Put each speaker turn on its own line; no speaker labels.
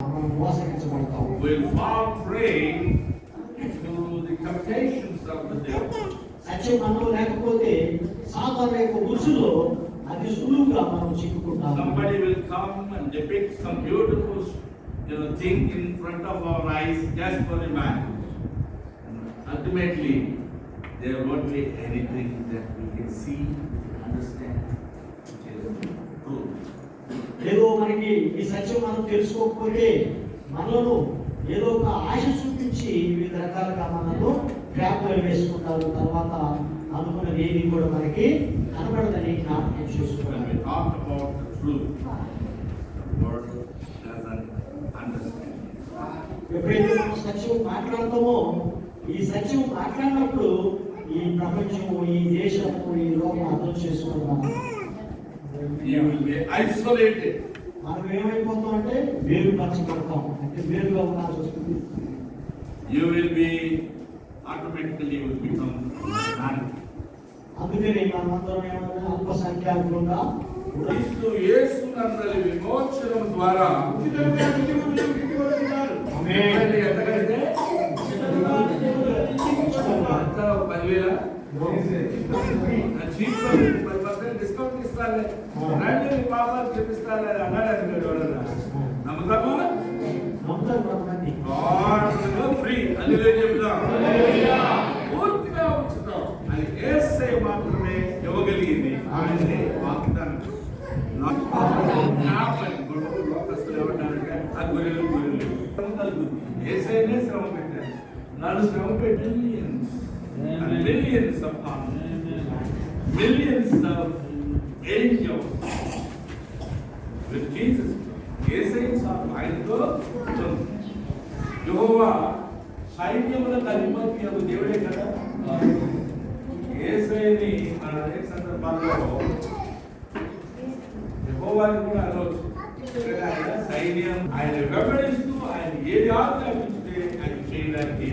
will fall prey to the temptations of the devil.
సత్యం మనలో లేకపోతే సాతాను యొక్క ఉచ్చులో అతి సులువుగా మనం చిక్కుకుంటాం.
Somebody will come and depict some beautiful thing in front of our eyes just for a man. Ultimately, there won't be anything that we can see, understand, which is true.
ఏదో మనకి ఈ సత్యం మనం తెలుసుకోకపోతే మనలో ఏదో ఒక ఆశ చూపించి వివిధ రకాలుగా మనలో ట్రాప్లు వేసుకుంటారు. తర్వాత అనుకున్నది ఏది కూడా మనకి కనబడదని జ్ఞాపకం
When
చేసుకోవాలి.
we talk about the truth, the world doesn't understand.
ఎప్పుడైతే మనం సత్యం మాట్లాడతామో ఈ సత్యం మాట్లాడినప్పుడు ఈ ప్రపంచము, ఈ దేశము, ఈ లోకం అర్థం చేసుకుంటాం.
You will be isolated.
మనం ఏమైపోతాం అంటే వేరుపరచబడతాం, అంటే వేరుగా ఉండాల్సి వస్తుంది.
You will be automatically you will become none.
అందుకని మనమందరం ఏమన్నా అల్పసంఖ్యాకులుగా
క్రీస్తు యేసునందలి విమోచనం ద్వారా ఉచితంగా ఎంతకంటే అంతా 10,000 డిస్కౌంట్ ఇస్తాలే రండి పాపాలు చెప్పిస్తాలే అన్నాడు ఎవరన్నా నమ్ముతామా? ఫ్రీ అని చెప్తాం, పూర్తిగా ఉంచుతాం. అది యేసే మాత్రమే ఇవ్వగలిగింది. ఆయనే వాగ్దానం. లోకస్తులు ఏమంటారంటే ఆ గొర్రెలు యేసేనే శ్రమ పెట్టారు. నన్ను శ్రమ పెట్టి millions upon millions of angels with Jesus. యేసయ్య ఆయనతో యెహోవా సైన్యములకు అధిపతి అగు దేవుడే కదా. యేసయ్యని మన అనేక సందర్భాల్లో యెహోవాని కూడా అనవచ్చు. ఆయన సైన్యం, ఆయన వెంబడిస్తూ ఆయన ఏది ఆజ్ఞాపించితే అది చేయడానికి